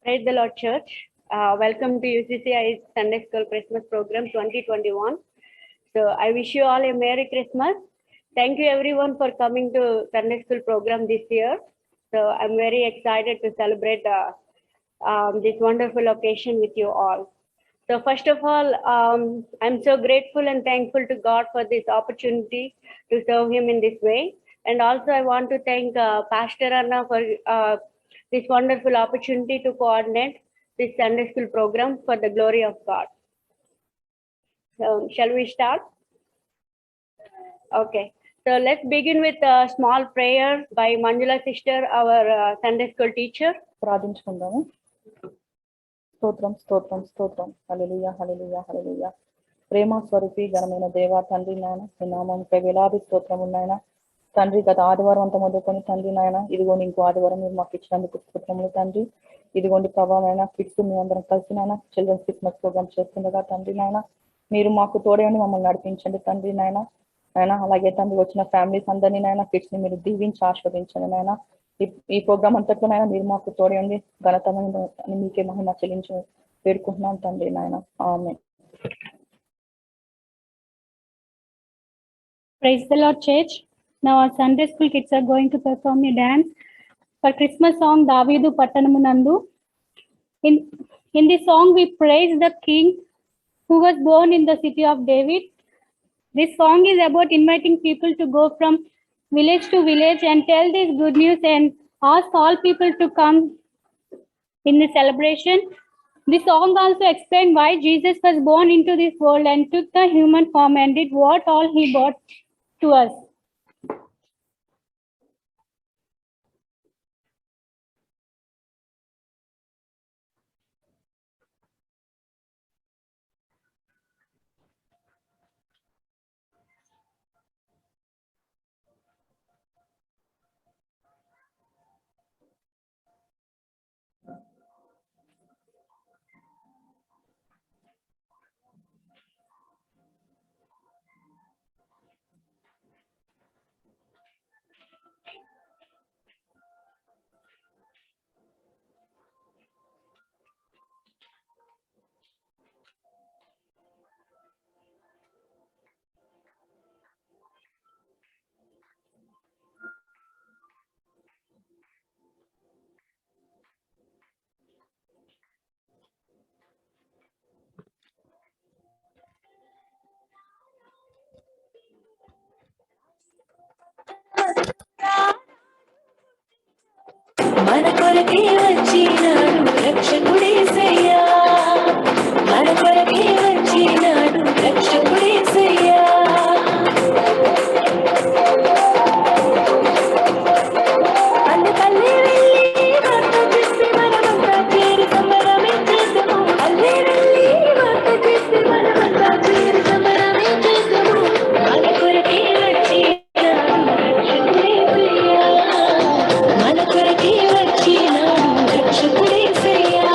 Praise the Lord Church. Welcome to UCCI Sunday School Christmas Program 2021. So I wish you all a Merry Christmas. Thank you everyone for coming to Sunday School Program this year. So I'm very excited to celebrate this wonderful occasion with you all. So first of all, I'm so grateful and thankful to God for this opportunity to serve Him in this way. And also I want to thank Pastor Anna for this wonderful opportunity to coordinate this Sunday School program for the glory of God. So shall we start? Okay. So let's begin with a small prayer by Manjula sister, our Sunday School teacher. ప్రార్థించుకుందాము. స్తోత్రం స్తోత్రం స్తోత్రం. హల్లెలూయా హల్లెలూయా హల్లెలూయా. ప్రేమ స్వరూపి ఘనమైన దేవ తండ్రి నాయన నీ నామంపై వేలాది స్తోత్రము నాయన తండ్రి. గత ఆదివారం అంత మొదలుకొని తండ్రి నాయన ఇదిగోండి ఇంకో ఆదివారం మీరు మాకు ఇచ్చినందుకు స్తోత్రములు తండ్రి. ఇదిగోండి ప్రభావమైన కిడ్స్ మీ అందరం కలిసి నాయన చిల్డ్రన్స్ క్రిస్మస్ ప్రోగ్రామ్ చేస్తుండగా తండ్రి నాయన మీరు మాకు తోడేయండి, మమ్మల్ని నడిపించండి తండ్రి నాయన. నాయన అలాగే తండ్రి వచ్చిన ఫ్యామిలీస్ అందరినీ నాయన కిడ్స్ ని మీరు దీవించి ఆస్వాదించండి నాయన. ఈ ప్రోగ్రామ్ అంతట్లోనైనా మీరు మాకు తోడేయండి, ఘనతమైన మీకే మహిమ చెల్లించి వేడుకుంటున్నాం తండ్రి నాయన. ఆమేన్. Praise the Lord Church. Now our Sunday school kids are going to perform a dance for Christmas song Davidu Pattanamunandu. In this song we praise the King who was born in the city of David. This song is about inviting people to go from village to village and tell this good news and ask all people to come in the celebration. This song also explains why Jesus was born into this world and took the human form and did what all he brought to us. మన కొరకే వచ్చినాడు రక్షకుడేసయ్యా, మన కొరకే వచ్చినాడు రక్షకుడేసయ్యా. అందుకల్లే వెళ్ళి వార్త చేసి మనమంతా చేరి సంబరమించేద్దాము. అల్లే వెళ్ళి వార్త చేసి మనమంతా చేరి సంబరమించేద్దాము. మన కొరకే వచ్చినాడు రక్షకుడేసయ్యా, మన కొరకే వచ్చినాడు రక్షకుడేసయ్యా.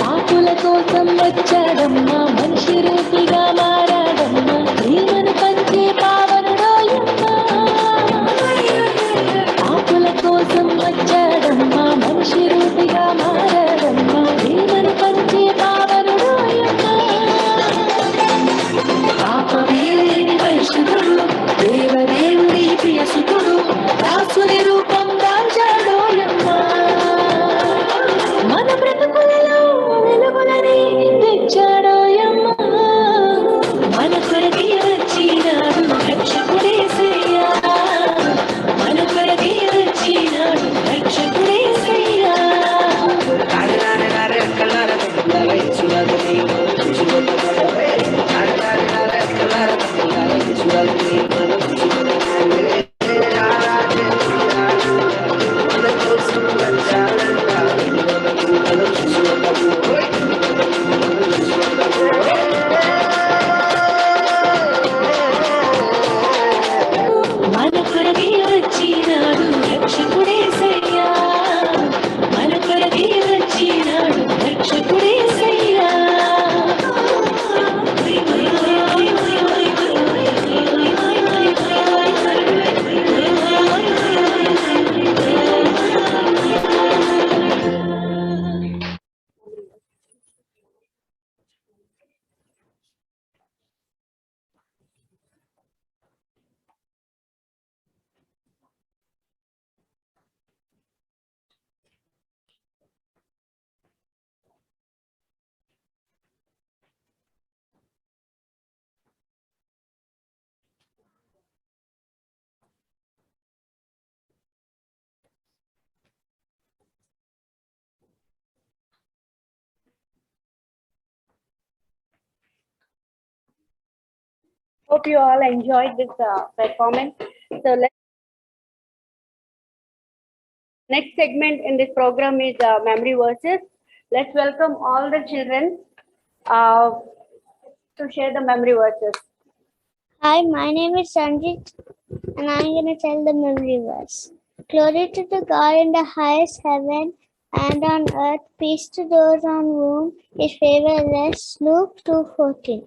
పాపుల కోసం వచ్చాడమ్మా, మనిషి రూపిగా మారాడమ్మా, ప్రేమను పంచే పావనుడోయమ్మా. పాపుల కోసం వచ్చాడమ్మా, మనిషి రూపిగా మారాడమ్మా, ప్రేమను పంచే పావనుడోయమ్మా. పాపమే లేని పరిశుద్ధుడు, దేవదేవుడి ప్రియసుతుడు, దాసుని రూపం దాల్చాడోయమ్మా. మన బ్రతుకులలో వెలుగులని తెచ్చాడోయమ్మా, మన కొరకే వచ్చినాడు రక్షకుడేసయ్యా, మన కొరకే వచ్చినాడు రక్షకుడేసయ్యా. రక్షకుడేసయ్యా మన కొరకే వచ్చినాడు రక్షకుడేసయ్యా Hope you all enjoyed this performance. So next segment in this program is memory verses. Let's welcome all the children to share the memory verses. Hi, my name is Sanjit, and I'm going to tell the memory verse. Glory to the God in the highest heaven, and on earth peace to those on whom His favor rests. Luke 2:14.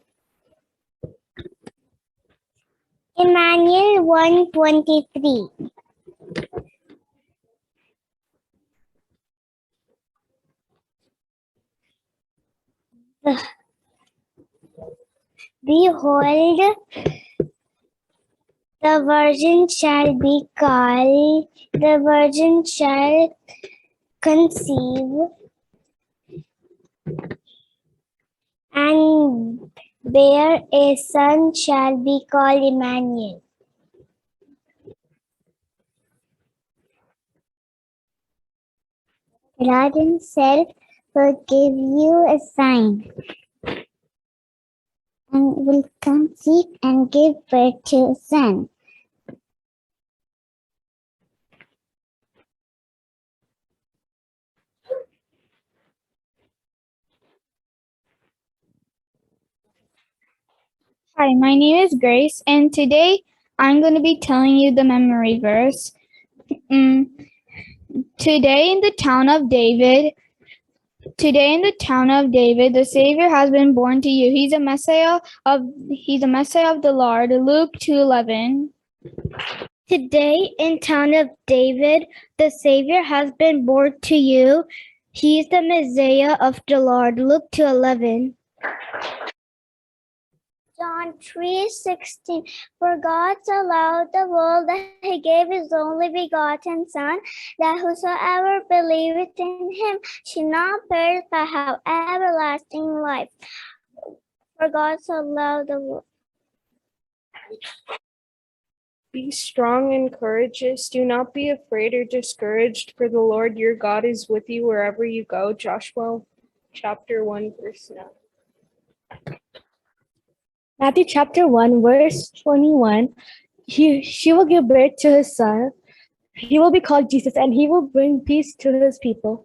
Emmanuel 1:23. Behold, the virgin shall be called, the virgin shall conceive and bear a son, shall be called Emmanuel. God Himself will give you a sign and will conceive and give birth to a son. Hi, my name is Grace, and today I'm going to be telling you the memory verse. Today in the town of David, the Savior has been born to you. He's a Messiah of the Lord. Luke 2:11. Today in town of David, the Savior has been born to you. He is the Messiah of the Lord. Luke 2:11. John 3:16. For God so loved the world that He gave His only begotten Son, that whosoever believeth in Him should not perish but have everlasting life. For God so loved the world. Be strong and courageous. Do not be afraid or discouraged, for the Lord your God is with you wherever you go. Joshua chapter 1, verse 9. Matthew chapter 1, verse 21. She will give birth to his son. He will be called Jesus, and he will bring peace to his people.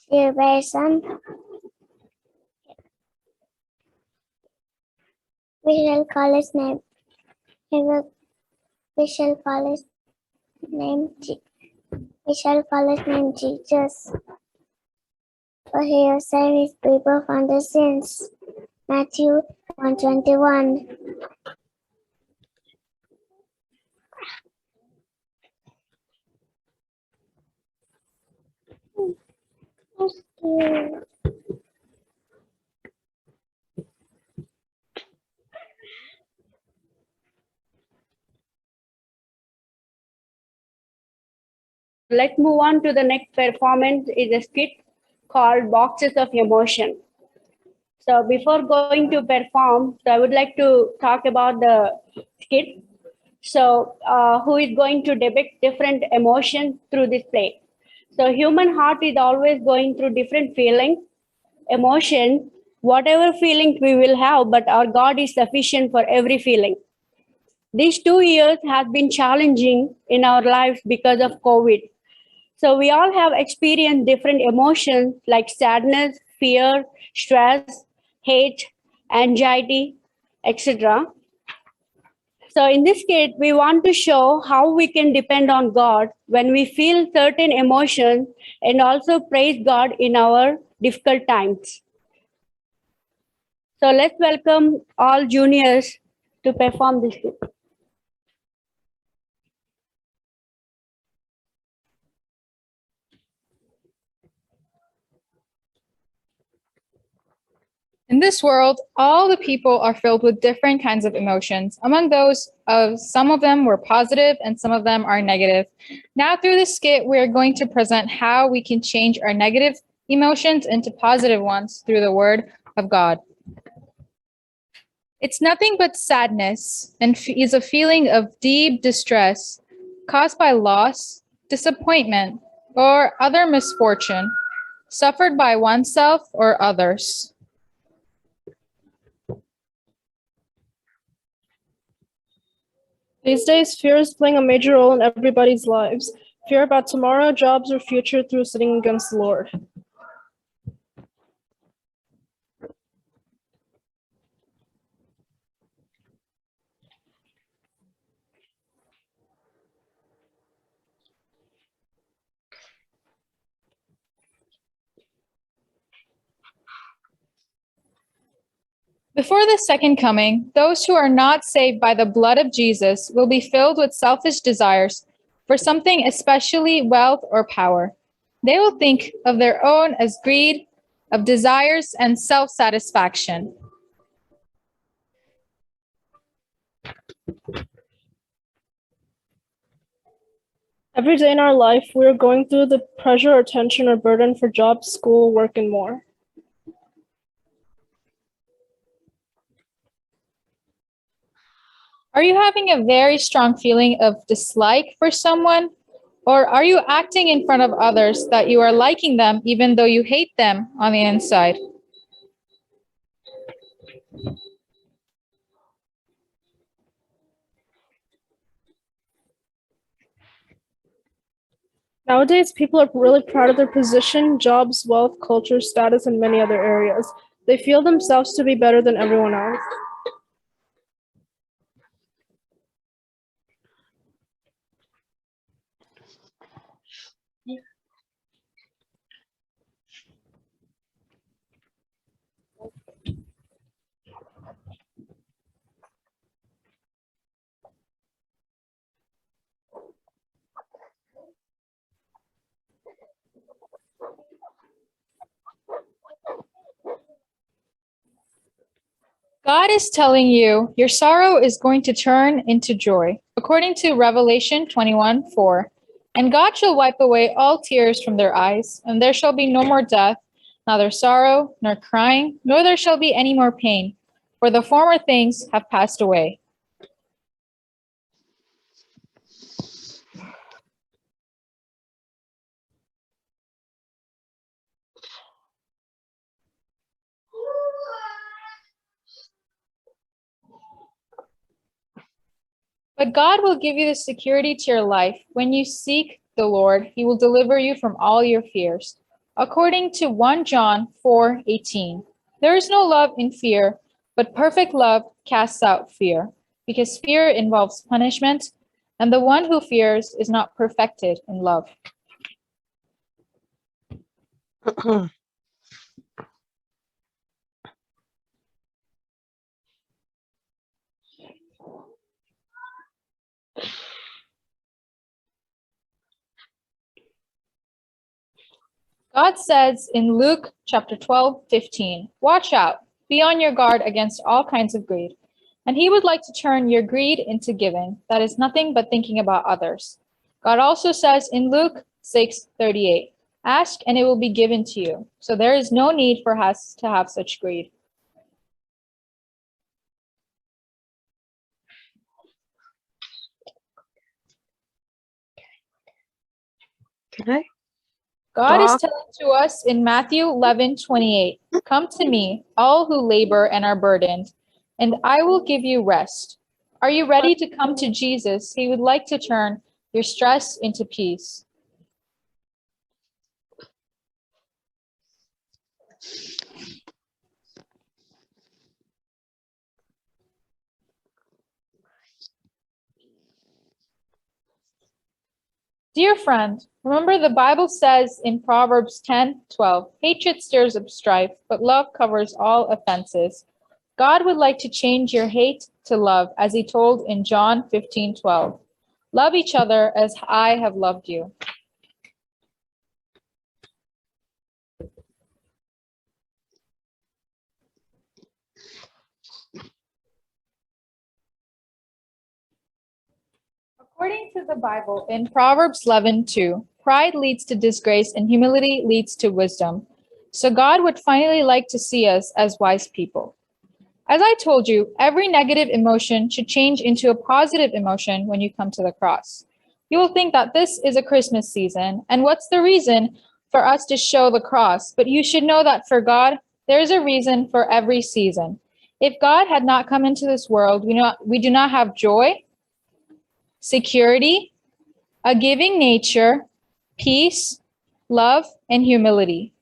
She will bear a son. We shall call his name. We shall call his name Jesus. For He will save His people from their sins. Matthew 1:21. Thank you. Let's move on to the next performance is a skit called Boxes of Emotion. So before going to perform, I would like to talk about the skit. So who is going to depict different emotions through this play. So human heart is always going through different feelings, emotions, whatever feelings we will have, but our God is sufficient for every feeling. These 2 years have been challenging in our lives because of COVID. So we all have experienced different emotions like sadness, fear, stress, hate, anxiety, etc. So in this case, we want to show how we can depend on God when we feel certain emotions and also praise God in our difficult times. So let's welcome all juniors to perform this. In this world, all the people are filled with different kinds of emotions. Among those, some of them were positive and some of them are negative. Now, through this skit, we are going to present how we can change our negative emotions into positive ones through the Word of God. It's nothing but sadness and is a feeling of deep distress caused by loss, disappointment, or other misfortune suffered by oneself or others. These days, fear is playing a major role in everybody's lives. Fear about tomorrow, jobs, or future through sinning against the Lord. Before the second coming, those who are not saved by the blood of Jesus will be filled with selfish desires for something, especially wealth or power. They will think of their own as greed, of desires and self-satisfaction. Every day in our life, we are going through the pressure or tension or burden for job, school, work, and more. Are you having a very strong feeling of dislike for someone? Or are you acting in front of others that you are liking them even though you hate them on the inside? Nowadays, people are really proud of their position, jobs, wealth, culture, status, and many other areas. They feel themselves to be better than everyone else. God is telling you your sorrow is going to turn into joy, according to Revelation 21:4. And God shall wipe away all tears from their eyes, and there shall be no more death, neither sorrow, nor crying, nor there shall be any more pain, for the former things have passed away. But God will give you the security to your life. When you seek the Lord, he will deliver you from all your fears. According to 1 John 4:18, there is no love in fear, but perfect love casts out fear, because fear involves punishment, and the one who fears is not perfected in love. God says in Luke chapter 12:15, watch out, be on your guard against all kinds of greed. And he would like to turn your greed into giving. That is nothing but thinking about others. God also says in Luke 6:38, ask and it will be given to you. So there is no need for us to have such greed. God is telling to us in Matthew 11:28, come to me, all who labor and are burdened, and I will give you rest. Are you ready to come to Jesus? He would like to turn your stress into peace. Dear friend, remember the Bible says in Proverbs 10:12, hatred stirs up strife, but love covers all offenses. God would like to change your hate to love, as he told in John 15:12. Love each other as I have loved you. According to the Bible, in Proverbs 11:2, pride leads to disgrace and humility leads to wisdom. So God would finally like to see us as wise people. As I told you, every negative emotion should change into a positive emotion when you come to the cross. You will think that this is a Christmas season, and what's the reason for us to show the cross? But you should know that for God, there is a reason for every season. If God had not come into this world, we do not have joy, security, a giving nature, peace, love, and humility.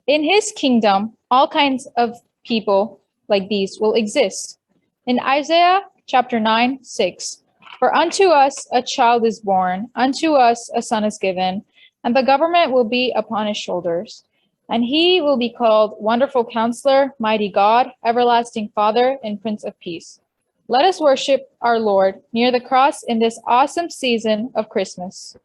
In his kingdom, all kinds of people like these will exist. In Isaiah chapter 9:6, for unto us a child is born, unto us a son is given, and the government will be upon his shoulders. And he will be called Wonderful Counselor, Mighty God, Everlasting Father, and Prince of Peace. Let us worship our Lord near the cross in this awesome season of Christmas.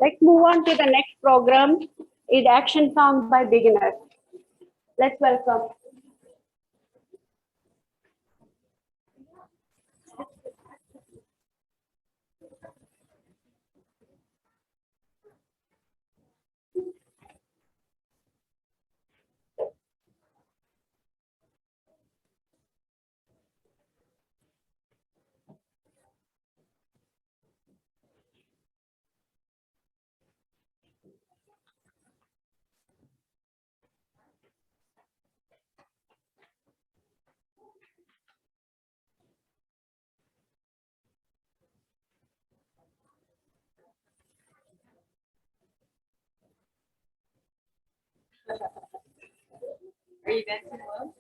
Let's move on to the next program. Is Action Song by Beginners. Let's welcome. Are you dancing well?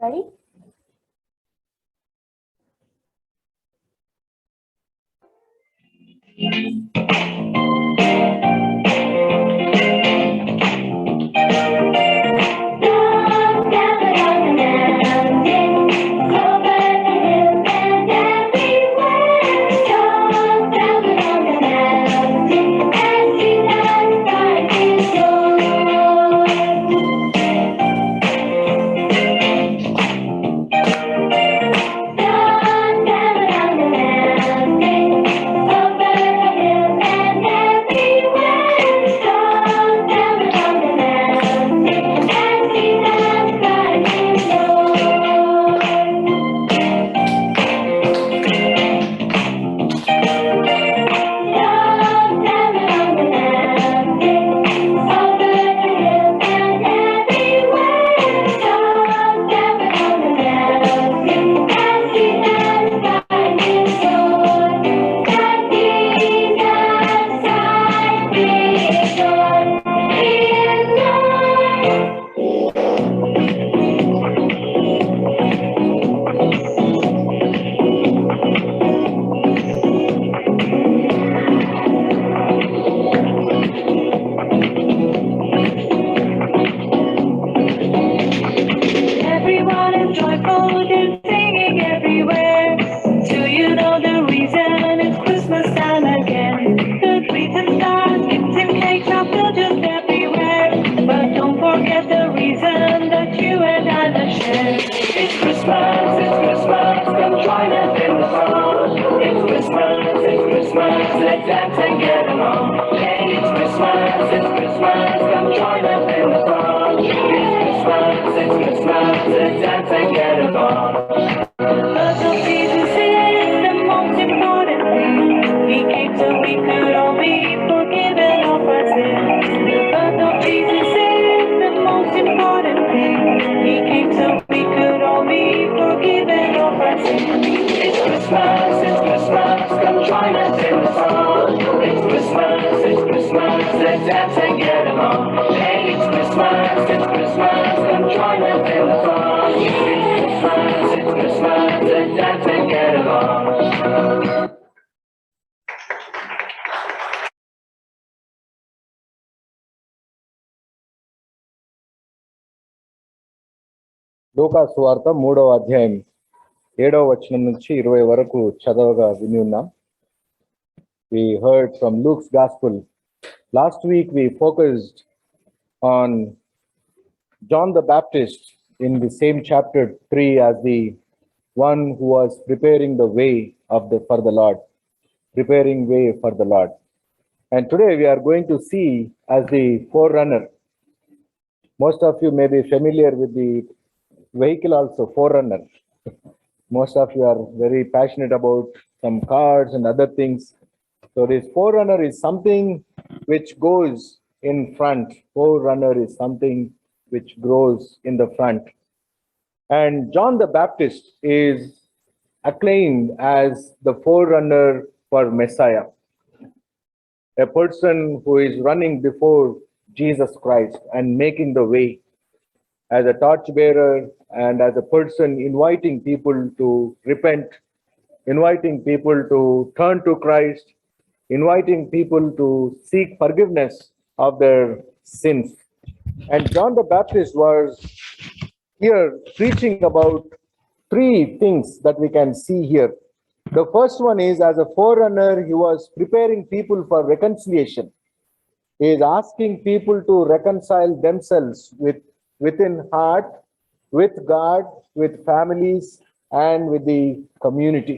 Ready? It's Christmas, come join us in the song. It's Christmas, let's dance and get along. Hey, it's Christmas, come join us in the song. It's Christmas, let's dance and get along. Birth of Jesus is the most important thing. He came so we could all be forgiven of our sins. The birth of Jesus is the most important thing. He came so we could all be forgiven of our sins. It's Christmas, come join us in the song. It's Christmas, let's dance and get along. Hey, it's Christmas, come join us in the song. It's Christmas, let's dance and get along. లూకా సువార్త 3వ అధ్యాయం 7వ వచనం నుంచి 20 వరకు చదవగా విని ఉన్నాం. We heard from Luke's Gospel. Last week we focused on John the Baptist in the same chapter 3 as the one who was preparing the way for the Lord, preparing way for the Lord. And today we are going to see as the forerunner. Most of you may be familiar with the vehicle also, forerunner. Most of you are very passionate about some cars and other things. So this forerunner is something which goes in front. Forerunner is something which grows in the front. And John the Baptist is acclaimed as the forerunner for Messiah, a person who is running before Jesus Christ and making the way as a torchbearer and as a person inviting people to repent, inviting people to turn to Christ, inviting people to seek forgiveness of their sins. And John the Baptist was here preaching about 3 things that we can see here. The first one is, as a forerunner, he was preparing people for reconciliation. He is asking people to reconcile themselves within heart, with God, with families, and with the community.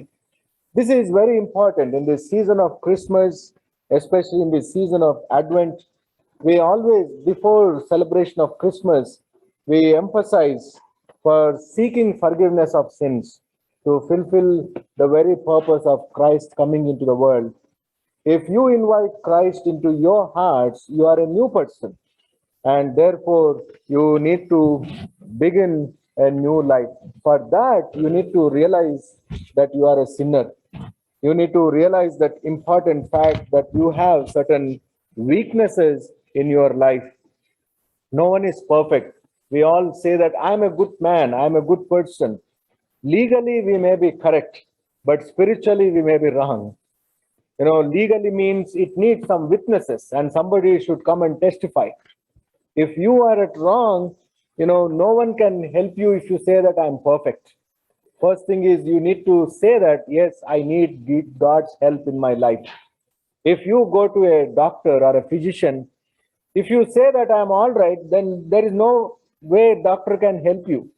This is very important in this season of Christmas, especially in this season of Advent. We always, before celebration of Christmas, we emphasize for seeking forgiveness of sins to fulfill the very purpose of Christ coming into the world. If you invite Christ into your hearts, you are a new person. And therefore, you need to begin a new life. For that, you need to realize that you are a sinner. You need to realize that important fact that you have certain weaknesses in your life. No one is perfect. We all say that I'm a good man, I'm a good person. Legally, we may be correct, but spiritually, we may be wrong. Legally means it needs some witnesses and somebody should come and testify. If you are at wrong, no one can help you if you say that I'm perfect. First thing is you need to say that, yes, I need God's help in my life. If you go to a doctor or a physician, if you say that I'm all right, then there is no way doctor can help you.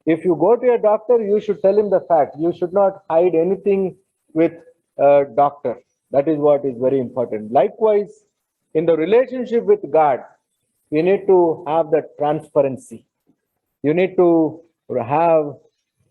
If you go to a doctor, you should tell him the fact. You should not hide anything with a doctor. That is what is very important. Likewise, in the relationship with God, you need to have that transparency. You need to have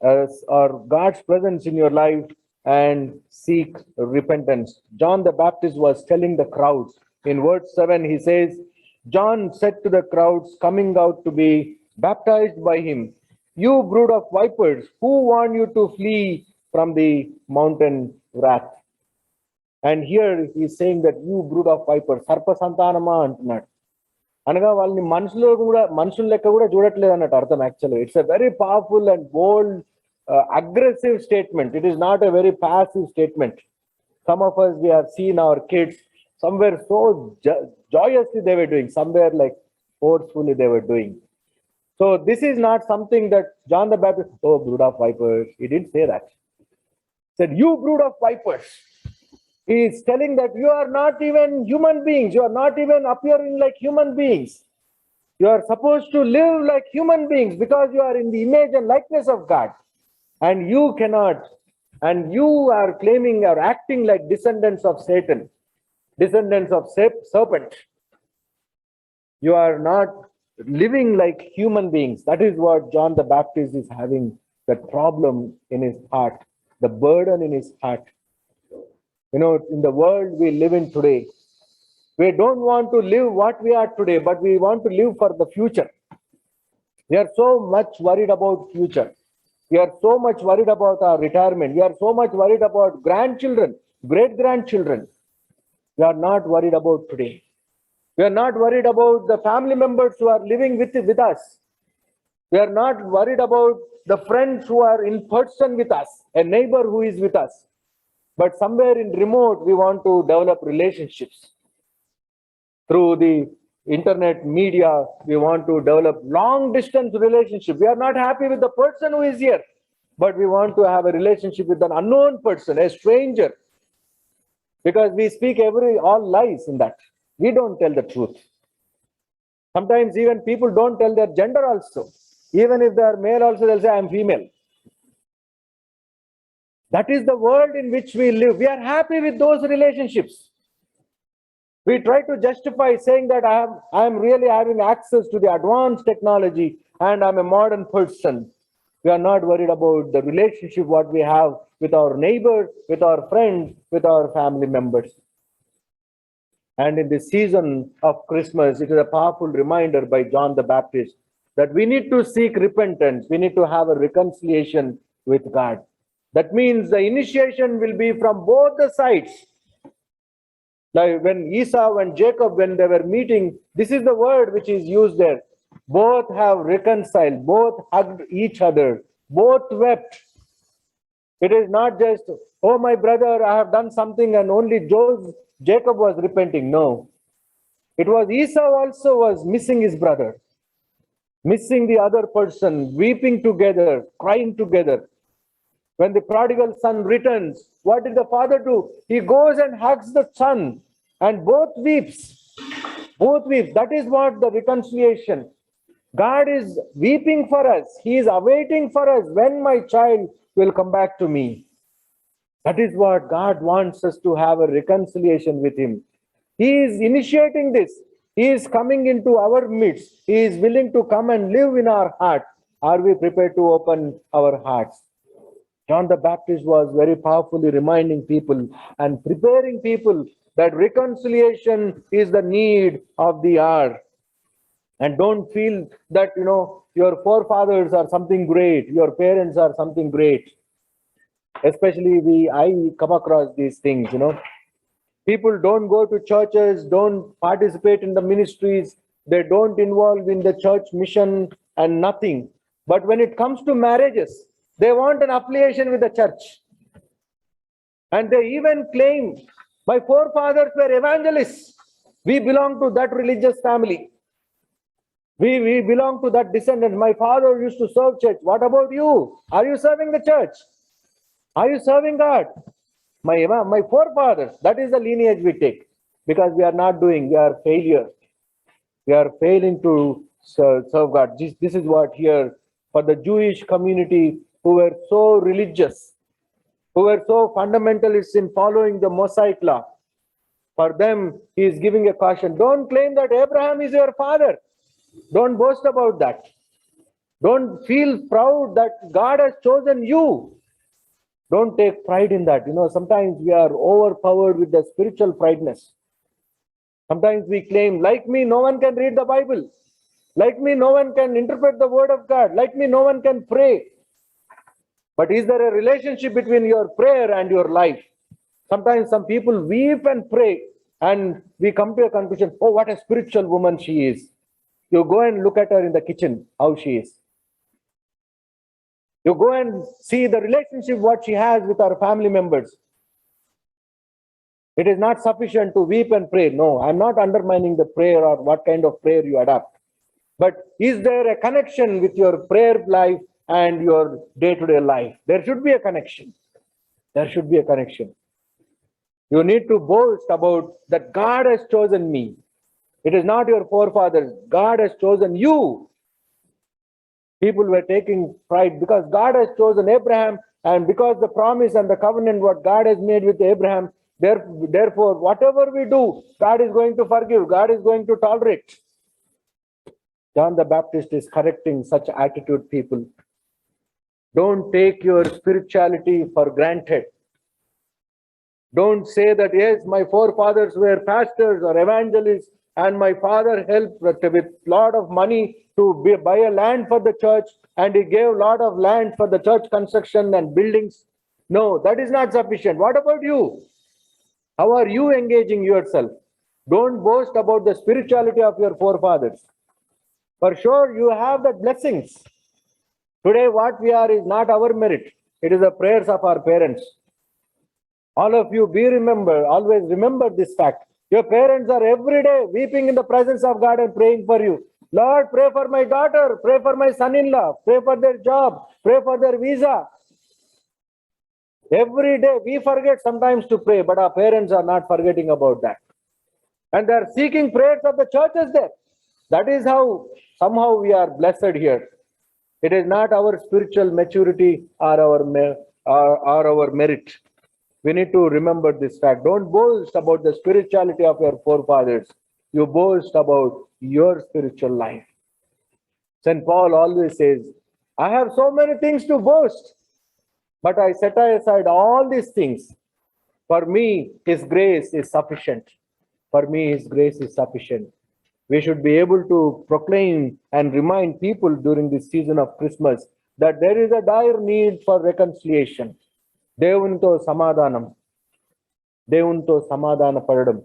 God's presence in your life and seek repentance. John the Baptist was telling the crowds. In verse 7, he says, John said to the crowds coming out to be baptized by him, you brood of vipers, who warned you to flee from the mountain wrath? And here he is saying that you brood of vipers, sarpa santanama antunnadu. అనగా వాళ్ళని మనుషుల లెక్క కూడా చూడట్లేదు అన్నట్టు అర్థం. యాక్చువల్గా it's a very powerful and bold aggressive statement. It is not a very passive statement. Some of us, we have seen our kids somewhere so joyously they were doing, somewhere like forcefully they were doing. So this is not something that John the Baptist, oh, brood of vipers. He didn't say that. He said, you brood of vipers. He is telling that you are not even human beings. You are not even appearing like human beings. You are supposed to live like human beings because you are in the image and likeness of God. And you cannot, and you are claiming or acting like descendants of Satan, descendants of serpent. You are not living like human beings. That is what John the Baptist is having, that problem in his heart, the burden in his heart. You know, in the world we live in today, we don't want to live what we are today, but we want to live for the future. We are so much worried about future. We are so much worried about our retirement. We are so much worried about grandchildren, great-grandchildren. We are not worried about today. We are not worried about the family members who are living with us. We are not worried about the friends who are in person with us, a neighbor who is with us. But somewhere in remote, we want to develop relationships. Through the internet media, we want to develop long distance relationship. We are not happy with the person who is here, but we want to have a relationship with an unknown person, a stranger, because we speak all lies in that. We don't tell the truth. Sometimes even people don't tell their gender also. Even if they are male also, they'll say, I'm female. That is the world in which we live. We are happy with those relationships. We try to justify saying that I am really having access to the advanced technology and I'm a modern person. We are not worried about the relationship what we have with our neighbors, with our friends, with our family members. And in the season of Christmas, it is a powerful reminder by John the Baptist that we need to seek repentance. We need to have a reconciliation with God. That means the initiation will be from both the sides. Like when Esau and Jacob, when they were meeting, this is the word which is used there. Both have reconciled, both hugged each other, both wept. It is not just, oh, my brother, I have done something and only Jacob was repenting. No. It was Esau also was missing his brother, missing the other person, weeping together, crying together. When the prodigal son returns, what did the father do? He goes and hugs the son and both weeps. Both weep. That is what the reconciliation. God is weeping for us. He is awaiting for us when my child will come back to me. That is what God wants us to have a reconciliation with him. He is initiating this. He is coming into our midst. He is willing to come and live in our heart. Are we prepared to open our hearts? John the Baptist was very powerfully reminding people and preparing people that reconciliation is the need of the hour. And don't feel that, your forefathers are something great, your parents are something great. Especially I come across these things, People don't go to churches, don't participate in the ministries, they don't involve in the church mission and nothing. But when it comes to marriages, they want an affiliation with the church. And they even claim, my forefathers were evangelists. We belong to that religious family. We belong to that descendant. My father used to serve church. What about you? Are you serving the church? Are you serving God? My forefathers, that is the lineage we take. Because we are not doing, we are failure. We are failing to serve God. This is what here, for the Jewish community who were so religious, who were so fundamentalists in following the Mosaic law, for them, he is giving a caution. Don't claim that Abraham is your father. Don't boast about that. Don't feel proud that God has chosen you. Don't take pride in that. Sometimes we are overpowered with the spiritual prideness. Sometimes we claim, like me, no one can read the Bible. Like me, no one can interpret the word of God. Like me, no one can pray. But is there a relationship between your prayer and your life? Sometimes some people weep and pray, and we come to a conclusion, oh, what a spiritual woman she is. You go and look at her in the kitchen, how she is. You go and see the relationship what she has with her family members. It is not sufficient to weep and pray. No, I'm not undermining the prayer or what kind of prayer you adopt. But is there a connection with your prayer life and your day-to-day life? There should be a connection. There should be a connection. You need to boast about that God has chosen me. It is not your forefathers. God has chosen you. People were taking pride because God has chosen Abraham, and because the promise and the covenant what God has made with Abraham, therefore, whatever we do, God is going to forgive, God is going to tolerate. John the Baptist is correcting such attitude, people. Don't take your spirituality for granted. Don't say that, yes, my forefathers were pastors or evangelists, and my father helped with lot of money to buy a land for the church, and he gave a lot of land for the church construction and buildings. No, that is not sufficient. What about you? How are you engaging yourself? Don't boast about the spirituality of your forefathers. For sure, you have the blessings. Today, what we are is not our merit. It is the prayers of our parents. All of you always remember this fact. Your parents are every day weeping in the presence of God and praying for you. Lord, pray for my daughter, pray for my son-in-law, pray for their job, pray for their visa. Every day we forget sometimes to pray, but our parents are not forgetting about that. And they are seeking prayers of the churches there. That is how somehow we are blessed here. It is not our spiritual maturity or our merit. We need to remember this fact. Don't boast about the spirituality of your forefathers. You boast about your spiritual life. St. Paul always says, I have so many things to boast, but I set aside all these things. For me, His grace is sufficient. For me, His grace is sufficient. We should be able to proclaim and remind people during this season of Christmas that there is a dire need for reconciliation. దేవునితో సమాధాన పడడం.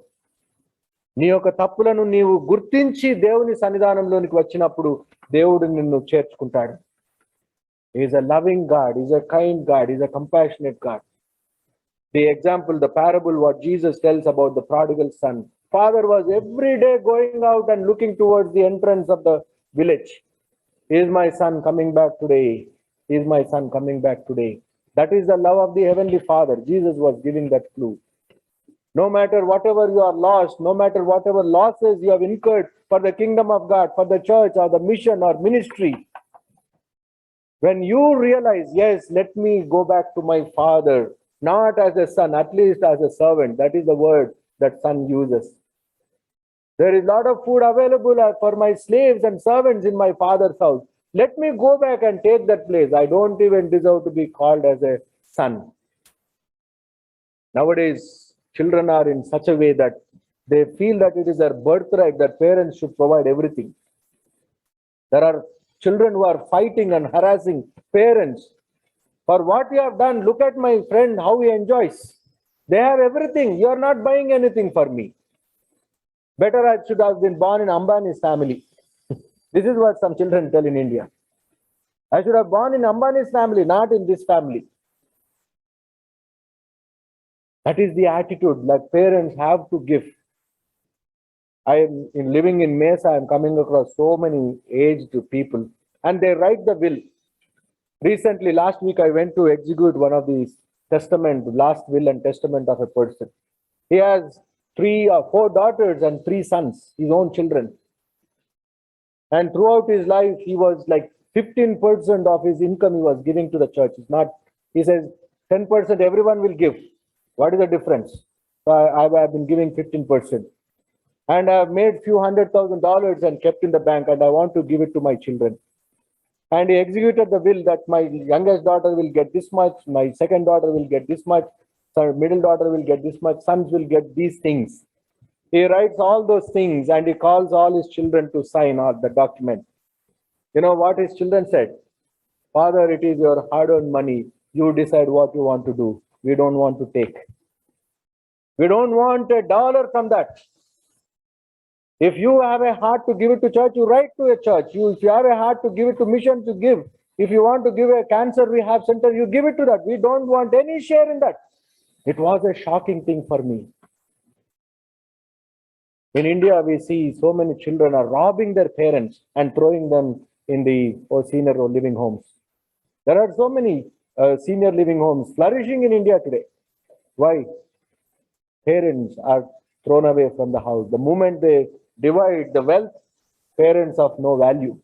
నీ యొక్క తప్పులను నీవు గుర్తించి దేవుని సన్నిధానంలోనికి వచ్చినప్పుడు దేవుడు నిన్ను చేర్చుకుంటాడు. He is a loving God, He is a kind God, He is a compassionate God. The example, the parable what Jesus tells about the prodigal son. Father was every day going out and looking towards the entrance of the village. Is my son coming back today? Is my son coming back today? That is the love of the Heavenly Father. Jesus was giving that clue. No matter whatever you are lost, no matter whatever losses you have incurred for the kingdom of God, for the church or the mission or ministry, when you realize, yes, let me go back to my Father, not as a son, at least as a servant. That is the word that son uses. There is a lot of food available for my slaves and servants in my Father's house. Let me go back and take that place. I don't even deserve to be called as a son. Nowadays, children are in such a way that they feel that it is their birthright that parents should provide everything. There are children who are fighting and harassing parents. For what you have done, look at my friend, how he enjoys. They have everything. You are not buying anything for me. Better I should have been born in Ambani's family. This is what some children tell in India. I should have born in Ambani's family, not in this family. That is the attitude that parents have to give. I am living in Mesa, I am coming across so many aged people, and they write the will. Recently, last week, I went to execute one of these last will and testament of a person. He has 3 or 4 daughters and 3 sons, his own children. And throughout his life, he was like 15% of his income he was giving to the church. It's not, he says 10% everyone will give. What is the difference? So I have been giving 15%. And I have made few $100,000 and kept in the bank, and I want to give it to my children. And he executed the will that my youngest daughter will get this much, my second daughter will get this much, middle daughter will get this much, sons will get these things. He writes all those things and he calls all his children to sign on the document. You know what his children said? Father, it is your hard-earned money. You decide what you want to do. We don't want to take. We don't want $1 from that. If you have a heart to give it to church, you write to a church. If you have a heart to give it to mission, you give. If you want to give a cancer rehab center, you give it to that. We don't want any share in that. It was a shocking thing for me. In India, we see so many children are robbing their parents and throwing them in the senior living homes. There are so many senior living homes flourishing in India today. Why? Parents are thrown away from the house. The moment they divide the wealth, parents of no value.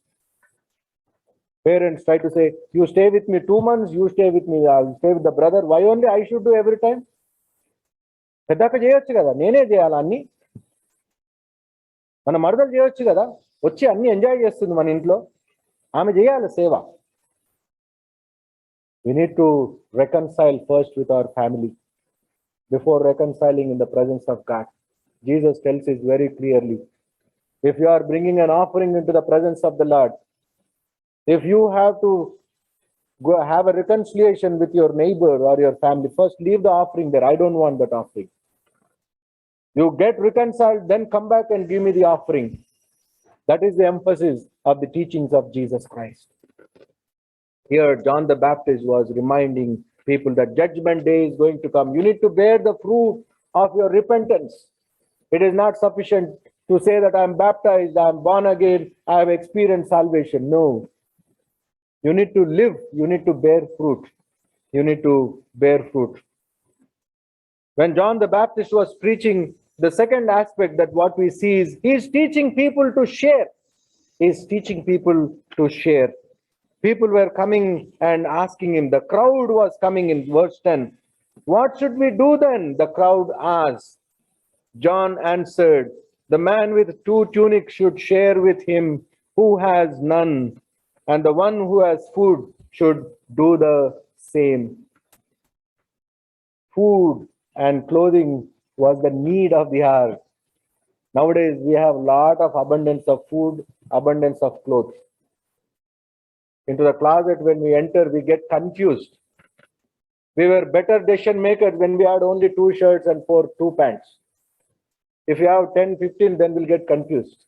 Parents try to say, you stay with me 2 months, you stay with me, I'll stay with the brother. Why only I should do every time? పెద్దక్క చేయొచ్చు కదా, నేనే చేయాలా అన్ని? మన మరదలు చేయొచ్చు కదా, వచ్చి అన్ని ఎంజాయ్ చేస్తుంది మన ఇంట్లో, ఆమె చేయాలి సేవ. We need to reconcile first with our family before reconciling in the presence of God. Jesus tells us very clearly, if you are bringing an offering into the presence of the Lord, if you have to go have a reconciliation with your neighbor or your family, first leave the offering there. I don't want that offering. You get reconciled, then come back and give me the offering. That is the emphasis of the teachings of Jesus Christ. Here, John the Baptist was reminding people that judgment day is going to come. You need to bear the fruit of your repentance. It is not sufficient to say that I'm baptized, I'm born again, I have experienced salvation. No. You need to live, you need to bear fruit. You need to bear fruit. When John the Baptist was preaching, the second aspect that what we see is he's teaching people to share. He's teaching people to share. People were coming and asking him. The crowd was coming in verse 10. What should we do then? The crowd asked. John answered, the man with 2 tunics should share with him who has none, and the one who has food should do the same. Food and clothing was the need of the hour. Nowadays, we have a lot of abundance of food, abundance of clothes. Into the closet, when we enter, we get confused. We were better decision makers when we had only 2 shirts and 2 pants. If you have 10, 15, then we'll get confused.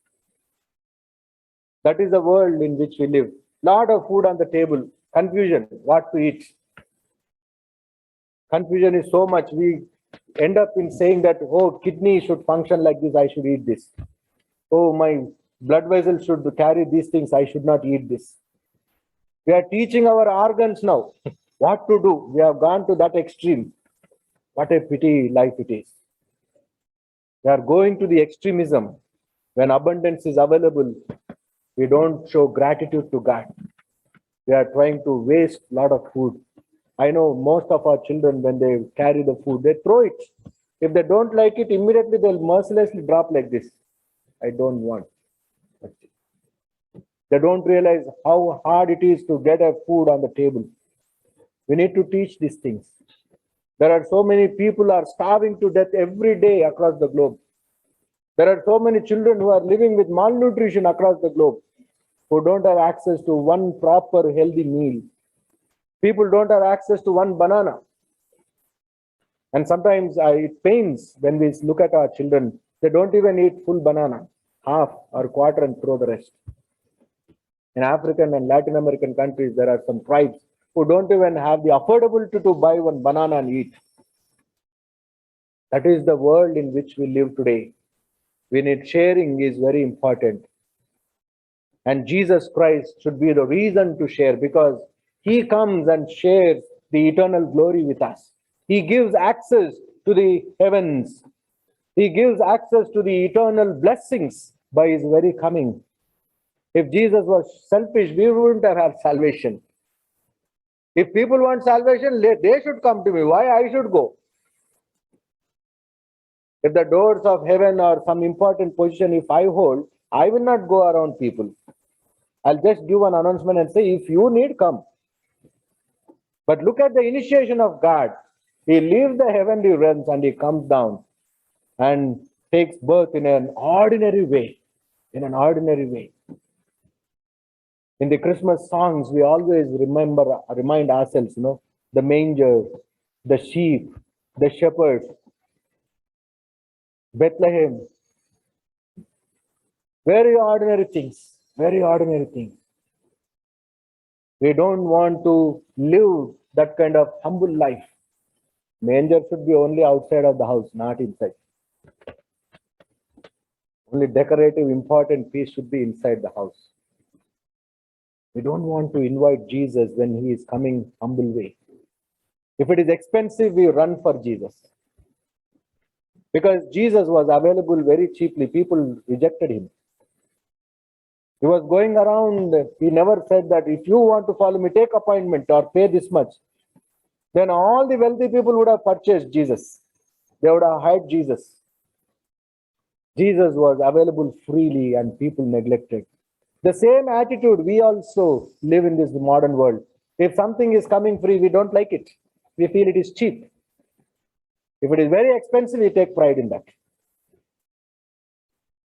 That is the world in which we live. Lot of food on the table, confusion, what to eat. Confusion is so much, we end up in saying that, oh, kidney should function like this, I should eat this. Oh, my blood vessels should carry these things, I should not eat this. We are teaching our organs now what to do. We have gone to that extreme. What a pity life it is. We are going to the extremism. When abundance is available, we don't show gratitude to God. We are trying to waste a lot of food. I know most of our children, when they carry the food, they throw it. If they don't like it, immediately they'll mercilessly drop like this. I don't want. They don't realize how hard it is to get a food on the table. We need to teach these things. There are so many people are starving to death every day across the globe. There are so many children who are living with malnutrition across the globe, who don't have access to one proper healthy meal. People don't have access to one banana. And sometimes it pains when we look at our children. They don't even eat full banana, half or quarter and throw the rest. In African and Latin American countries, there are some tribes who don't even have the affordability to buy one banana and eat. That is the world in which we live today. We need sharing is very important. And Jesus Christ should be the reason to share, because he comes and shares the eternal glory with us. He gives access to the heavens. He gives access to the eternal blessings by his very coming. If Jesus was selfish, we wouldn't have had salvation. If people want salvation, they should come to me. Why I should go? If the doors of heaven or some important position, if I hold, I will not go around people. I'll just give an announcement and say, if you need, come. But look at the initiation of God. He leaves the heavenly realms and he comes down and takes birth in an ordinary way. In an ordinary way. In the Christmas songs, we always remind ourselves, the manger, the sheep, the shepherd, Bethlehem. Very ordinary things, very ordinary things. We don't want to live that kind of humble life. Manger should be only outside of the house, not inside. Only decorative, important piece should be inside the house. We don't want to invite Jesus when he is coming humble way. If it is expensive, we run for Jesus. Because Jesus was available very cheaply, people rejected him. He was going around, he never said that if you want to follow me, take appointment or pay this much. Then all the wealthy people would have purchased Jesus. They would have hired Jesus. Jesus was available freely and people neglected. The same attitude we also live in this modern world. If something is coming free, we don't like it. We feel it is cheap. If it is very expensive, we take pride in that.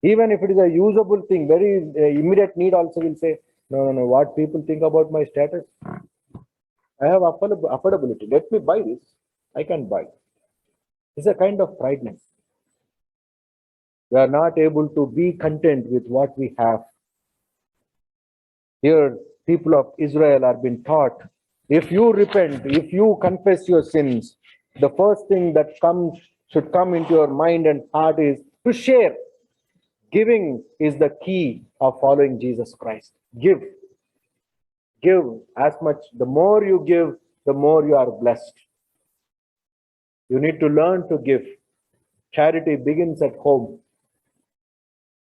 Even if it is a usable thing, very immediate need also, will say, no, what people think about my status? I have affordability. Let me buy this. I can buy. It's a kind of prideness. We are not able to be content with what we have. Here, people of Israel are being taught, if you repent, if you confess your sins, the first thing that should come into your mind and heart is to share. Giving is the key of following Jesus Christ. Give. Give as much. The more you give, the more you are blessed. You need to learn to give. Charity begins at home.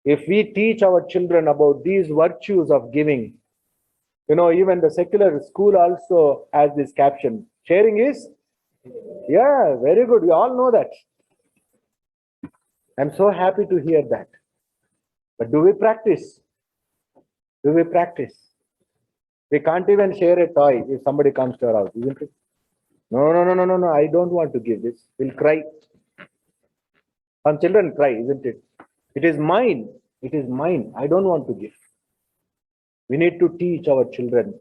If we teach our children about these virtues of giving, even the secular school also has this caption. Sharing is? Yeah, very good. We all know that. I'm so happy to hear that. But do we practice? Do we practice? We can't even share a toy if somebody comes to our house, isn't it? No, I don't want to give this. We'll cry. Some children cry, isn't it? It is mine. It is mine. I don't want to give. We need to teach our children.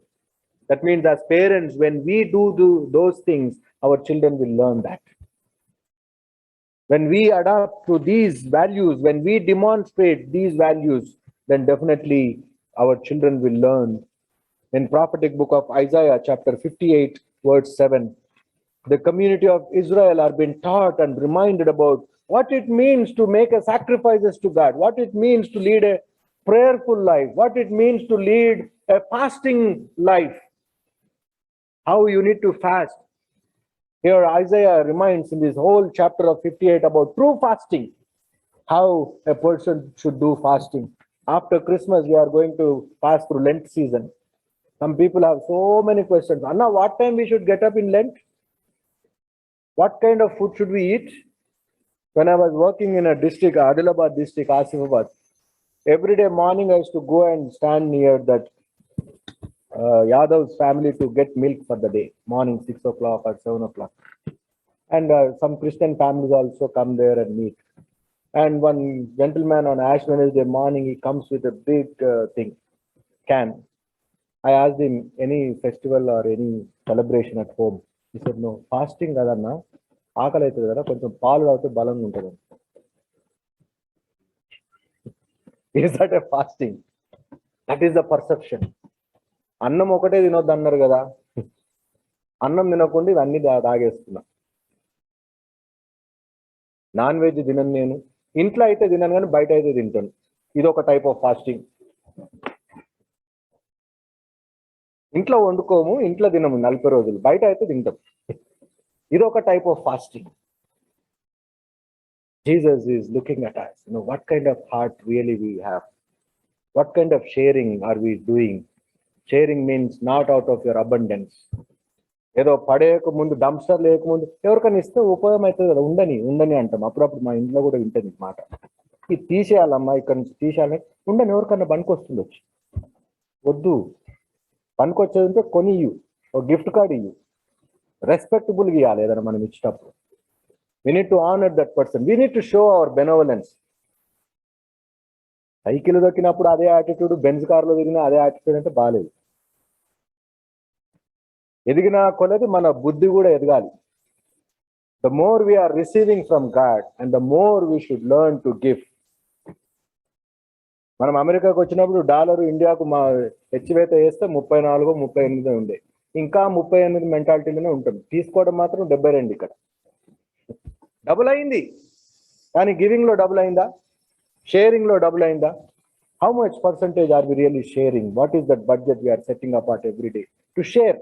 That means as parents, when we do those things, our children will learn that. When we adapt to these values, when we demonstrate these values, then definitely our children will learn. In prophetic book of Isaiah, chapter 58, verse 7, the community of Israel are being taught and reminded about what it means to make a sacrifices to God, what it means to lead a prayerful life, what it means to lead a fasting life, how you need to fast. Here Isaiah reminds in this whole chapter of 58 about true fasting, how a person should do fasting. After Christmas, we are going to pass through Lent season. Some people have so many questions. Anna, what time we should get up in Lent? What kind of food should we eat? When I was working in a district, Adilabad district, Asifabad, every day morning I used to go and stand near that Yadav's family to get milk for the day, morning 6 o'clock or 7 o'clock. And some Christian families also come there and meet. And one gentleman on Ash Wednesday morning, he comes with a big can. I asked him, any festival or any celebration at home? He said, no, fasting kadanna, aakali aitadi kada, koncham paalu tagithe balanga untadi. Is that a fasting? That is the perception. అన్నం ఒకటే తినొద్దు అన్నారు కదా, అన్నం తినకుండా ఇవన్నీ తాగేస్తున్నా. Non veg తినను నేను, ఇంట్లో అయితే తినను కానీ బయట అయితే తింటాను. ఇది ఒక టైప్ ఆఫ్ ఫాస్టింగ్. ఇంట్లో వండుకోము, ఇంట్లో తినము 40 రోజులు, బయట అయితే తింటాం. ఇది ఒక type of fasting. Jesus is looking at us. What kind of heart really we have? What kind of sharing are we doing? Sharing means not out of your abundance. ఏదో పడేయక ముందు, డంప్స్టర్ లేకముందు ఎవరికైనా ఇస్తే ఉపయోగం అవుతుంది కదా, ఉండని అంటాం. అప్పుడప్పుడు మా ఇంట్లో కూడా వింటుంది మాట, ఇది తీసేయాలమ్మా, ఇక్కడ నుంచి తీసేయాలని. ఉండని, ఎవరికన్నా పనికొస్తుంది వచ్చి. వద్దు, పనికొచ్చేది ఉంటే కొని ఇయ్యు, ఒక గిఫ్ట్ కార్డ్ ఇయ్యు. రెస్పెక్టబుల్గా ఇవ్వాలి ఏదైనా మనం ఇచ్చేటప్పుడు. We need to honor that person. We need to show our benevolence. Cycle దొక్కినప్పుడు అదే యాటిట్యూడ్, బెంజ్ కార్లో తిరిగినా అదే యాటిట్యూడ్ అంటే బాగాలేదు. ఎదిగిన కొలది మన బుద్ధి కూడా ఎదగాలి. The more we are receiving from God and the more we should learn to give. మనం అమెరికాకు వచ్చినప్పుడు డాలర్ ఇండియాకు మా హెచ్చివేత వేస్తే 34, 38 ఉండే. ఇంకా 38 మెంటాలిటీలోనే ఉంటుంది. తీసుకోవడం మాత్రం 72 ఇక్కడ. డబుల్ అయింది. కానీ గివింగ్ లో డబుల్ అయిందా? షేరింగ్ లో డబుల్ అయిందా? How much percentage are we really sharing? What is that budget we are setting apart every day to share?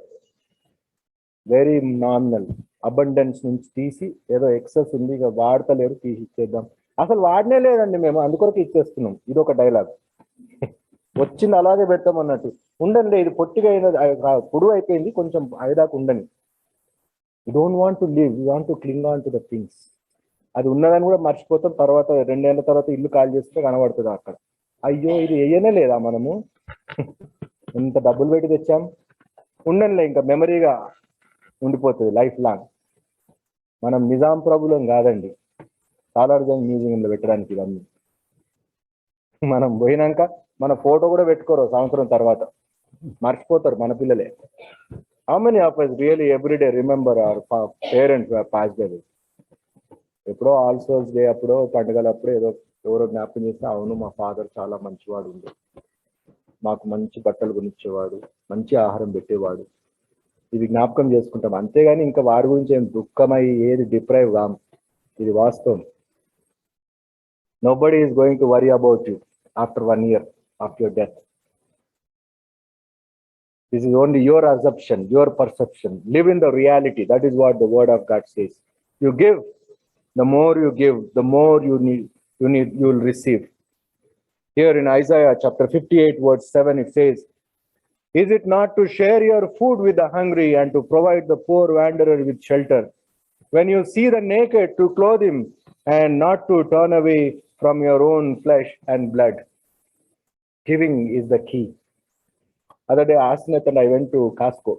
Very nominal. Abundance నుంచి తీసి ఏదో ఎక్సెస్ ఉంది ఇక వాడతలేరు తీసి ఇచ్చేద్దాం. అసలు వాడనే లేదండి మేము, అందుకొరకు ఇచ్చేస్తున్నాం. ఇది ఒక డైలాగ్. వచ్చింది అలాగే పెడతాం అన్నట్టు. ఉండండి, ఇది పొట్టిగా అయినది, పొడుగు అయిపోయింది, కొంచెం అయ్యేదాకా ఉండని. You don't want to live, you want to క్లింగ్ on to the things. అది ఉన్నదని కూడా మర్చిపోతాం. తర్వాత 2 ఏళ్ల తర్వాత ఇల్లు కాల్ చేస్తే కనబడుతుంది అక్కడ. అయ్యో ఇది వేయనే లేదా మనము, ఎంత డబ్బులు పెట్టి తెచ్చాం. ఉండండిలే, ఇంకా మెమరీగా ఉండిపోతుంది లైఫ్ లాంగ్. మనం నిజాం ప్రభులం కాదండి సాలార్జంగ్ మ్యూజియంలో పెట్టడానికి. ఇవన్నీ మనం పోయినాక మన ఫోటో కూడా పెట్టుకోరు, సంవత్సరం తర్వాత మర్చిపోతారు మన పిల్లలే. How many of us really every day remember our parents who have passed away? ఎప్పుడో ఆల్ సోల్స్ డే అప్పుడో పండుగలప్పుడు ఏదో ఎవరో జ్ఞాపకం చేస్తే, అవును మా ఫాదర్ చాలా మంచివాడు ఉండే, మాకు మంచి బట్టలు కొనిచ్చేవాడు, మంచి ఆహారం పెట్టేవాడు, ఇది జ్ఞాపకం చేసుకుంటాం. అంతేగాని ఇంకా వాడి గురించి ఏం దుఃఖమై ఏది డిప్రైవ్ కాం. ఇది వాస్తవం. Nobody is going to worry about you after 1 year of your death. This is only your assumption, your perception. Live in the reality. That is what the word of God says. You give, the more you give, the more you will receive. Here in Isaiah chapter 58 verse 7 it says, is it not to share your food with the hungry and to provide the poor wanderer with shelter? When you see the naked, to clothe him and not to turn away from your own flesh and blood. Giving is the key. Other day, Asnath and I went to Costco.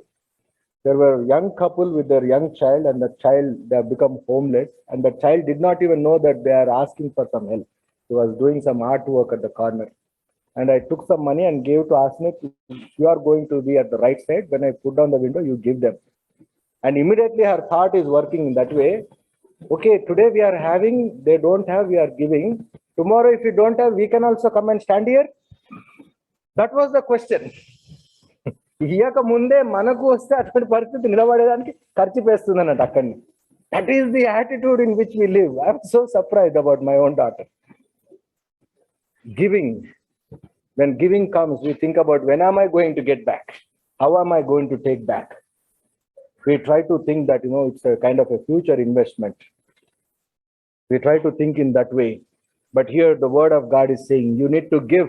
There were a young couple with their young child, and the child, they have become homeless, and the child did not even know that they are asking for some help. He was doing some artwork at the corner. And I took some money and gave to Asnath. You are going to be at the right side. When I put down the window, you give them. And immediately her thought is working in that way. Okay, today we are having, they don't have, we are giving. Tomorrow, if you don't have, we can also come and stand here. That was the question. ఇయ్యక ముందే మనకు వస్తే అటువంటి పరిస్థితి నిలబడేదానికి ఖర్చు పేస్తుంది అన్నట్టు అక్కడిని. That is the attitude in which we live. I'm so surprised about my own daughter. Giving, when giving comes, we think about when am I going to get back? How am I going to take back? We try to think that, it's a kind of a future investment. We try to think in that way. But here the word of God is saying, you need to give.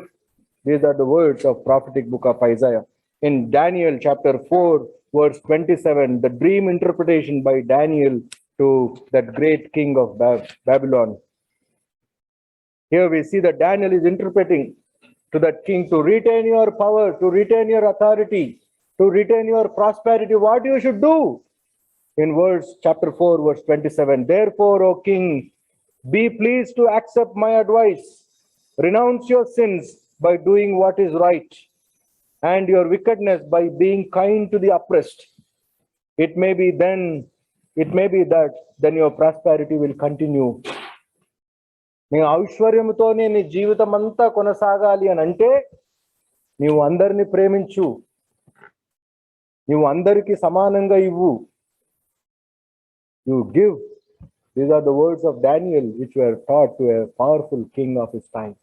These are the words of prophetic book of Isaiah. In Daniel chapter 4, verse 27, the dream interpretation by Daniel to that great king of Babylon. Here we see that Daniel is interpreting to that king to retain your power, to retain your authority, to retain your prosperity, what you should do. In chapter 4, verse 27, therefore, O king, be pleased to accept my advice. Renounce your sins by doing what is right, and your wickedness by being kind to the oppressed. It may be that then your prosperity will continue. నీ ఐశ్వర్యముతోనే నీ జీవితం అంతా కొనసాగాలి అని అంటే నీవు అందరిని ప్రేమించు, నీవు అందరికీ సమానంగా ఇవ్వు. You give. These are the words of Daniel which were taught to a powerful king of his time.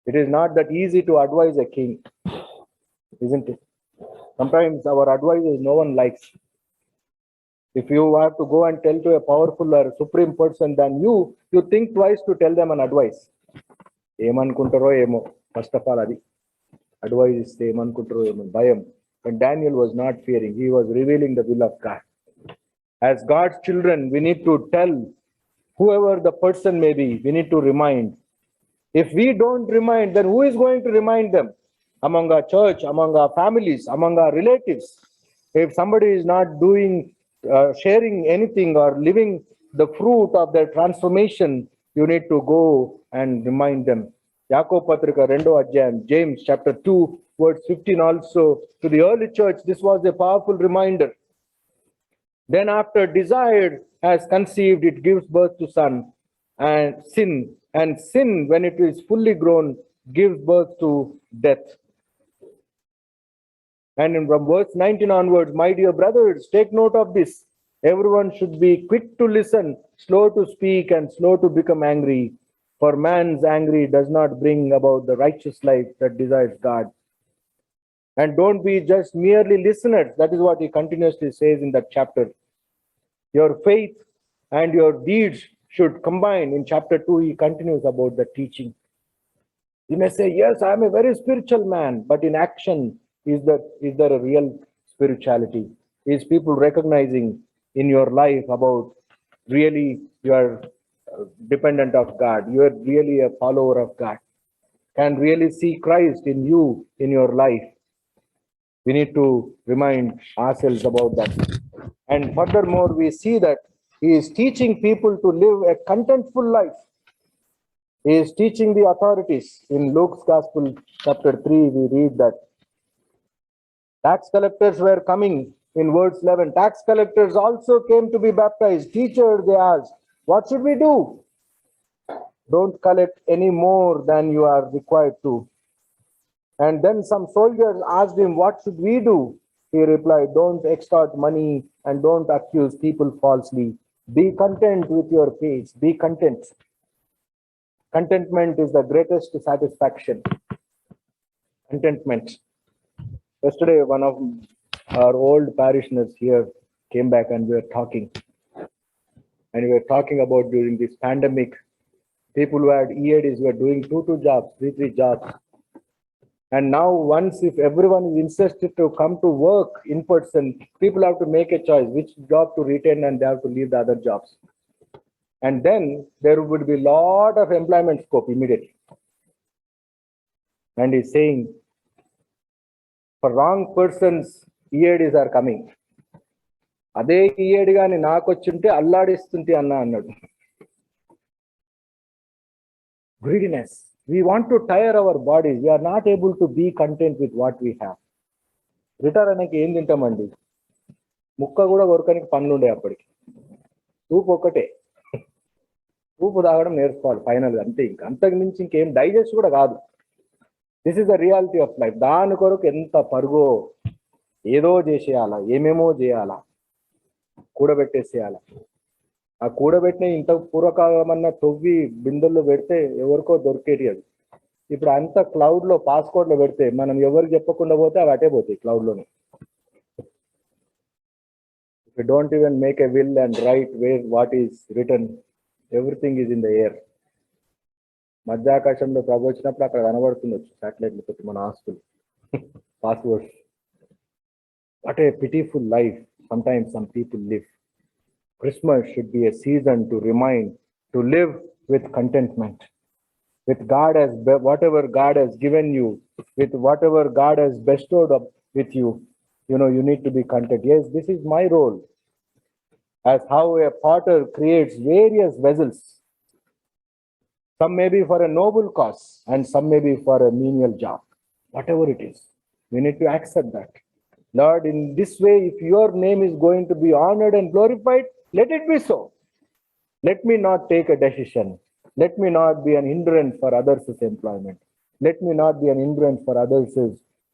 It is not that easy to advise a king, isn't it? Sometimes our advices no one likes. If you have to go and tell to a powerful or supreme person than you think twice to tell them an advice. ఏమనుకుంటారో ఏమో, first of all అది advise ఇస్తే ఏమనుకుంటారో ఏమో భయం. But Daniel was not fearing. He was revealing the will of God. As God's children, we need to tell whoever the person may be, we need to remind. If we don't remind, then who is going to remind them? Among our church, among our families, among our relatives. If somebody is not doing, sharing anything or living the fruit of their transformation, you need to go and remind them. Yakob Patrika 2వ అధ్యాయం, James chapter 2 verse 15 also to the early church, this was a powerful reminder. Then after desire has conceived, it gives birth to sin, and sin when it is fully grown gives birth to death. And from verse 19 onwards, my dear brothers, take note of this. Everyone should be quick to listen, slow to speak, and slow to become angry. For man's anger does not bring about the righteous life that desires God. And don't be just merely listeners. That is what he continuously says in that chapter. Your faith and your deeds should combine. In chapter 2, he continues about the teaching. You may say, yes, I am a very spiritual man, but in action, is there a real spirituality? Is people recognizing in your life about really you are dependent of God? You are really a follower of God. Can really see Christ in you, in your life. We need to remind ourselves about that. And furthermore, we see that he is teaching people to live a contentful life. He is teaching the authorities. In Luke's Gospel, chapter 3, we read that tax collectors were coming. In verse 11, tax collectors also came to be baptized. Teacher, they asked, what should we do? Don't collect any more than you are required to. And then some soldiers asked him, what should we do? He replied, don't extort money and don't accuse people falsely. Be content with your fate. Be content. Contentment is the greatest satisfaction. Contentment. Yesterday, one of our old parishioners here came back and we were talking. And we were talking about during this pandemic, people who had EADs were doing 2 jobs, 3 jobs. And now once if everyone is insisted to come to work in person, people have to make a choice which job to retain and they have to leave the other jobs. And then there would be a lot of employment scope immediately. And he's saying, for wrong persons, EADs are coming. అదే EAD గాని నాకు వచ్చుంటే అల్లాడిస్తుంది అన్నాడు. Greediness. We want to tire our bodies. We are not able to be content with what we have. Retire అనేది ఏం తింటామండి? ముక్క కూడా కొరకనికి పనులు ఉండే అప్పటికి. సూప్ ఒకటే. సూపు తాగడం నేర్చుకోవాలి ఫైనల్గా అంతే. ఇంకా అంతకు మించి ఇంకేం డైజెస్ట్ కూడా కాదు. This is the reality of life. దాని కొరకు ఎంత పరుగో, ఏదో చేసేయాలా, ఏమేమో చేయాలా, కూడబెట్టేసేయాలా. ఆ కూడబెట్టిన ఇంత పూర్వకాలమన్నా తవ్వి బిందెల్లో పెడితే ఎవరికో దొరికేటి అది. ఇప్పుడు అంత క్లౌడ్ లో పాస్కోడ్ లో పెడితే మనం ఎవరికి చెప్పకుండా పోతే అవి అటే పోతాయి క్లౌడ్ లోనే. If you don't even make a will and write where what is written, everything is in the air. మధ్యాకాశంలో ప్రభు వచ్చినప్పుడు అక్కడ కనబడుతుండొచ్చు సాటిలైట్లు పెట్టి మన ఆస్తులు passwords. What a pitiful life sometimes some people live. Christmas should be a season to remind, to live with contentment. With God as whatever God has given you, with whatever God has bestowed up with you, you need to be content. Yes, this is my role. As how a potter creates various vessels. Some may be for a noble cause and some may be for a menial job. Whatever it is, we need to accept that. Lord, in this way, if your name is going to be honored and glorified, let it be so. Let me not take a decision. Let me not be an hindrance for others' employment. Let me not be an hindrance for others'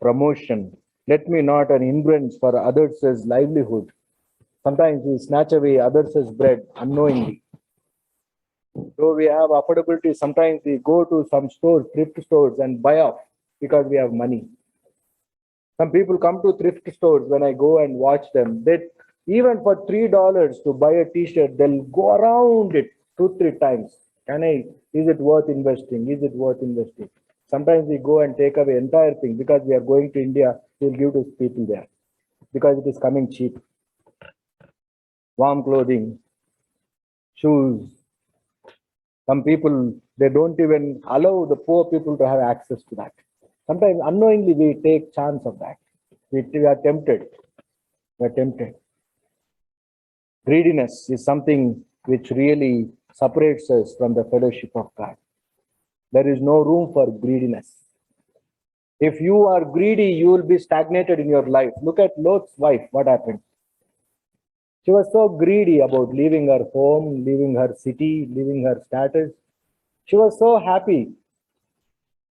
promotion. Let me not an hindrance for others' livelihood. Sometimes we snatch away others' bread unknowingly. Though we have affordability, sometimes we go to some stores, thrift stores, and buy off because we have money. Some people come to thrift stores. When I go and watch them, they even for $3 to buy a t-shirt, they'll go around it 2-3 times. Is it worth investing? Is it worth investing? Sometimes we go and take away entire thing because we are going to India, we'll give to people there because it is coming cheap. Warm clothing, shoes. Some people, they don't even allow the poor people to have access to that. Sometimes unknowingly we take chance of that. We are tempted. We are tempted. Greediness is something which really separates us from the fellowship of God. There is no room for greediness. If you are greedy, you will be stagnated in your life. Look at Lot's wife. What happened? She was so greedy about leaving her home, leaving her city, leaving her status. She was so happy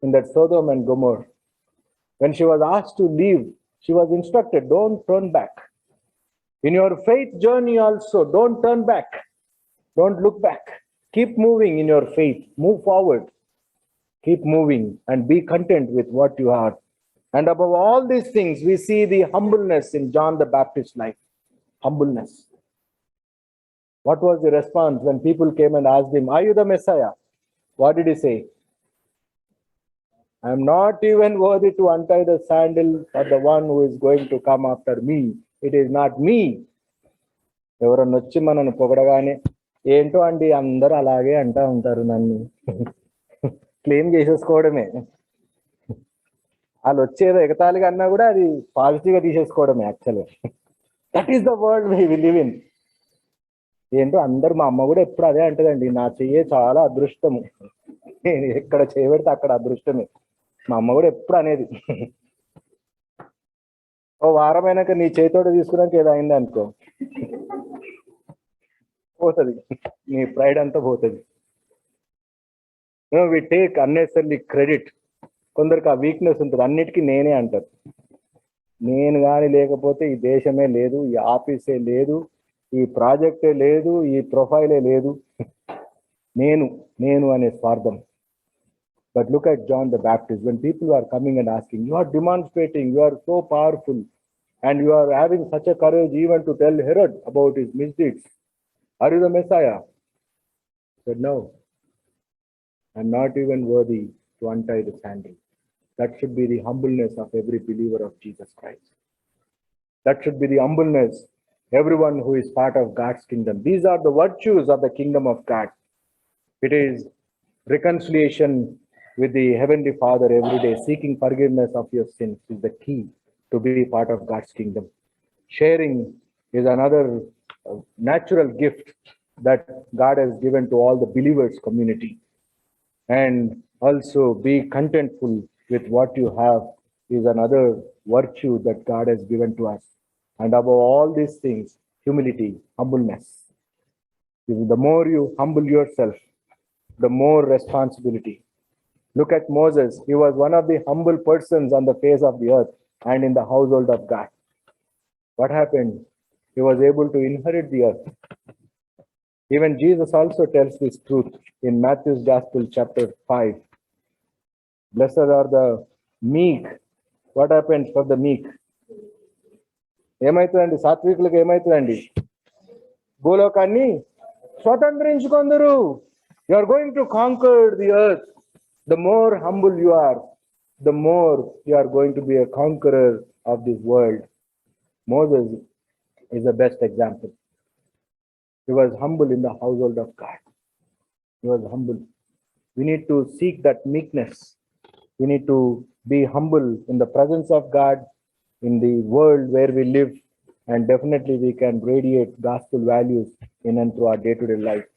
in that Sodom and Gomorrah. When she was asked to leave, she was instructed, don't turn back. In your faith journey also, don't turn back. Don't look back. Keep moving in your faith. Move forward. Keep moving and be content with what you are. And above all these things, we see the humbleness in John the Baptist's life. Humbleness. What was the response when people came and asked him, "Are you the Messiah?" What did he say? "I am not even worthy to untie the sandal of the one who is going to come after me. It is not me." ఎవరన్నా వచ్చి మనల్ని పొగడగానే, ఏంటో అండి అందరూ అలాగే అంటా ఉంటారు, నన్ను క్లెయిమ్ చేసేసుకోవడమే. వాళ్ళు వచ్చేదో ఎగతాళిగా అన్నా కూడా అది పాజిటివ్గా తీసేసుకోవడమే. యాక్చువల్గా that is the world we live in. ఏంటో అందరు, మా అమ్మ కూడా ఎప్పుడు అదే అంటదండి, నా చెయ్యే చాలా అదృష్టము, ఎక్కడ చేయబెడితే అక్కడ అదృష్టమే. మా అమ్మ కూడా ఎప్పుడు అనేది. ఓ వారమైనాక నీ చేతితోటి తీసుకున్నాక ఏదో అయింది అనుకో, పోతుంది, నీ ప్రైడ్ అంతా పోతుంది. We take unnecessary credit. కొందరికి ఆ వీక్నెస్ ఉంటుంది, అన్నిటికీ నేనే అంటారు. నేను కానీ లేకపోతే ఈ దేశమే లేదు, ఈ ఆఫీసే లేదు, ఈ ప్రాజెక్టే లేదు, ఈ ప్రొఫైలే లేదు. నేను అనే స్వార్థం. But look at John the Baptist. When people are coming and asking, you are demonstrating, you are so powerful, and you are having such a courage even to tell Herod about his misdeeds. Are you the Messiah? He said, no, I'm not even worthy to untie the sandal. That should be the humbleness of every believer of Jesus Christ. That should be the humbleness, everyone who is part of God's kingdom. These are the virtues of the kingdom of God. It is reconciliation with the Heavenly Father every day. Seeking forgiveness of your sins is the key to be part of God's kingdom. Sharing is another natural gift that God has given to all the believers community. And also be contentful with what you have is another virtue that God has given to us. And above all these things, humility, humbleness. The more you humble yourself, the more responsibility. Look at Moses. He was one of the humble persons on the face of the earth and in the household of God. What happened? He was able to inherit the earth. Even Jesus also tells this truth in Matthew's Gospel, chapter 5. Blessed are the meek. What happens for the meek? ఏమైతుందండి? సాత్వికులకు ఏమైతుందండి? భూలోకాన్ని స్వతంత్రించుకొందరు. You are going to conquer the earth. The more humble you are, the more you are going to be a conqueror of this world. Moses is the best example. He was humble in the household of God. He was humble. We need to seek that meekness. We need to be humble in the presence of God, in the world where we live, and definitely we can radiate gospel values in and through our day-to-day life.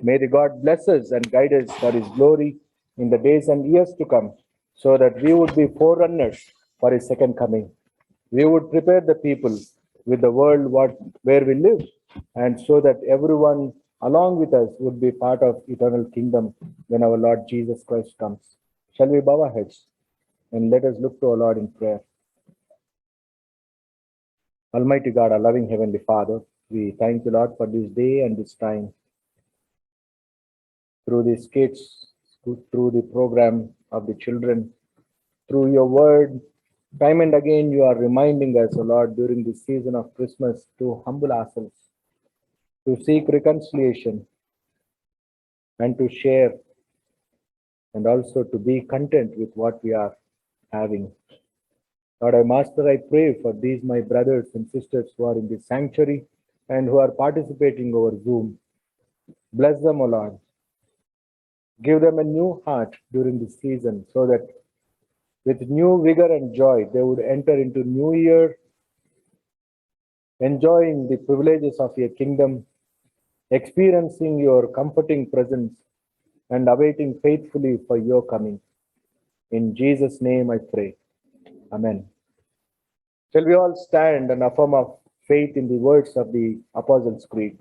May the God bless us and guide us for His glory in the days and years to come, so that we would be forerunners for His second coming. We would prepare the people with the world where we live, and so that everyone along with us would be part of eternal kingdom when our Lord Jesus Christ comes. Shall we bow our heads and let us look to our Lord in prayer? Almighty God, our loving Heavenly Father, we thank you, Lord, for this day and this time. Through these kids, through the program of the children, through your word, time and again you are reminding us, O Lord, during this season of Christmas to humble ourselves, to seek reconciliation, and to share, and also to be content with what we are having. Lord, Master, I pray for these my brothers and sisters who are in this sanctuary and who are participating over Zoom. Bless them, O Lord. Give them a new heart during this season, so that with new vigor and joy, they would enter into New Year, enjoying the privileges of your kingdom, experiencing your comforting presence, and awaiting faithfully for your coming. In Jesus' name I pray. Amen. Shall we all stand and affirm our faith in the words of the Apostles' Creed?